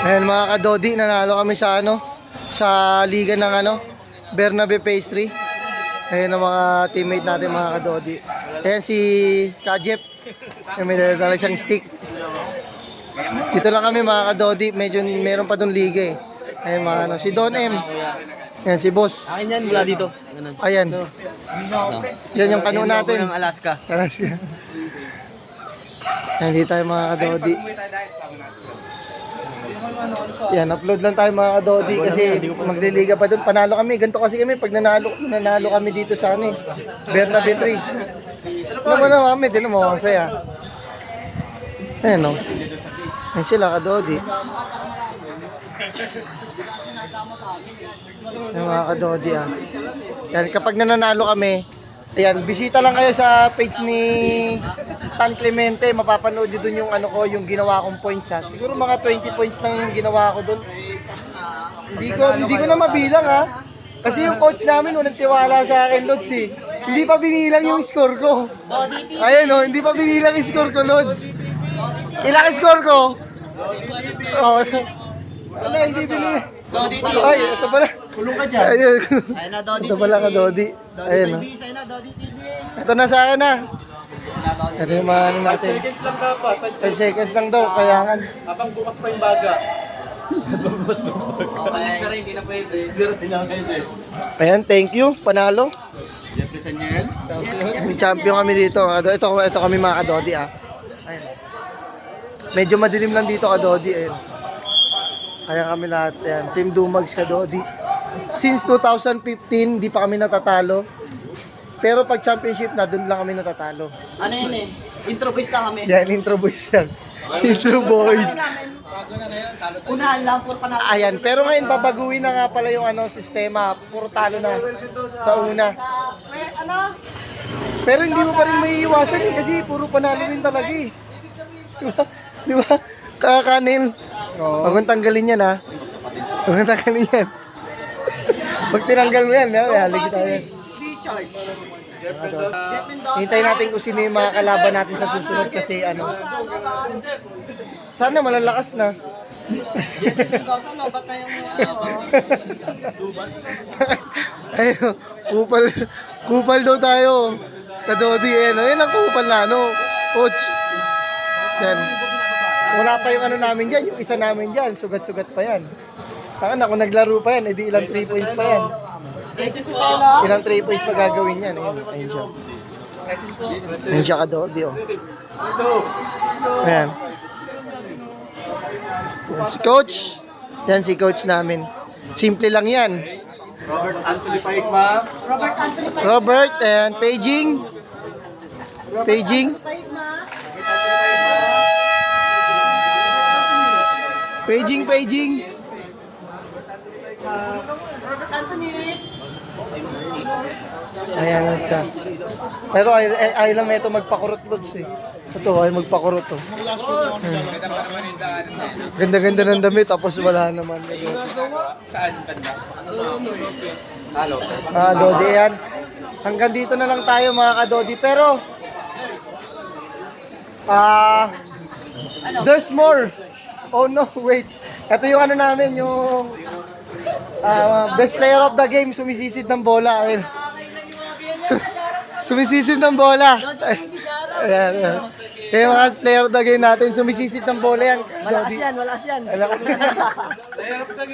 Ayan mga kadodi, nanalo kami sa sa liga ng Bernabe Pastry. Ayan ang mga teammate natin mga kadodi. Ayan si Kajep. May dala siyang stick. Dito lang kami mga kadodi, medyo meron pa doon liga eh. Ayan mga si Don M. Ayan si Boss. Akin yan, mula dito. Ayan. Yan yung kano natin. Ng Alaska. Ayan dito tayo mga kadodi. Yan, upload lang tayo mga kadodi kasi magliliga pa doon. Panalo kami. Ganito kasi kami pag nanalo kami dito sa Bernabe 3. Alam mo na kami, din mo ang saya. Ayan o. Ayan sila kadodi. Ayan mga kadodi Yan, kapag nananalo kami, ayan, bisita lang kayo sa page ni Tan Clemente, mapapanood nyo dun yung yung ginawa kong points Siguro mga 20 points lang yung ginawa ko dun. Hindi ko na mabilang Kasi yung coach namin walang tiwala sa akin, Lods eh. Hindi pa binilang yung score ko. Ayun hindi pa binilang yung score ko, Lods. Ilang score ko? Wala, hindi binilang. Ay, ito pala. Kulong ka dyan. Ayun. Ayun na, Dodi Ito pala ka, Dodi. Ayun TV, sa'yo na, Dodi TV. Ito na sa akin Ito yung mga natin. 5 seconds lang dapat. 5 seconds lang daw, kailangan. Habang bukas pa yung baga. Sara, hindi na pwede. Ayan, thank you. Panalo. Jeffrey Sanyel. May champion kami dito. Ito kami mga kadodi Ayan. Medyo madilim lang dito kadodi. Ayan. Ayan kami lahat. Ayan. Team Dumags kadodi. Since 2015, di pa kami natatalo. Pero pag championship na, doon lang kami natatalo. Ano yun eh? Intro quiz lang kami. Yan, intro boys yan. Intro boys. Unahan lang, puro panalo. Ayan, pero ngayon babaguhin na nga pala yung sistema. Puro talo na sa una. Pero hindi mo pa rin may iwasan yun kasi puro panalo rin talaga eh. Di ba? Kakanin. Huwag mong tanggalin yan Huwag mong tanggalin yan. Pag tinanggal mo yan, haligi tayo yan. Hintayin natin kung sino yung mga kalaban natin sa susunod kasi sana malalakas na. Ayun, kupal daw tayo. Kadodi, yan ang kupal na, coach. Yan. Wala pa yung namin dyan, yung isa namin dyan, sugat-sugat pa yan. Saka kung naglaro pa yan, edi ilang 3 points pa yan. Ilang 3 points pa gagawin yan. Ayun siya. Ayun siya kadodi, Ayan. Si coach. Yan si coach namin. Simple lang yan. Robert Anthony Paigma. Robert and paging. Paging. Ayan siya. Pero ay lang na ito magpakurot, Lods eh. Ito ay magpakurot to. Ganda-ganda ng damit tapos wala naman. Saan banda? Halo. Mga kadodi yan. Hanggang dito na lang tayo mga kadodi. Pero there's more. Oh no, wait. Ito yung namin, yung best player of the game, sumisisid ng bola. Ayun. Sumisisid ng bola. Ayan. Yung mga player of the game natin, sumisisid ng bola yan. Malakas yan.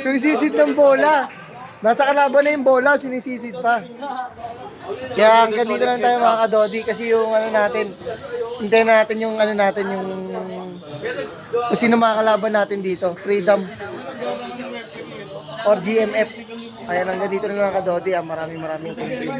Sumisisid ng bola. Nasa kalaban na yung bola, sinisisid pa. Kaya hanggang dito lang tayo mga kadodi kasi yung natin, hintayin natin yung yung kung sino mga kalaban natin dito. Freedom or GMF. Ayan, hanggang dito na lang kadodi. Maraming thank you.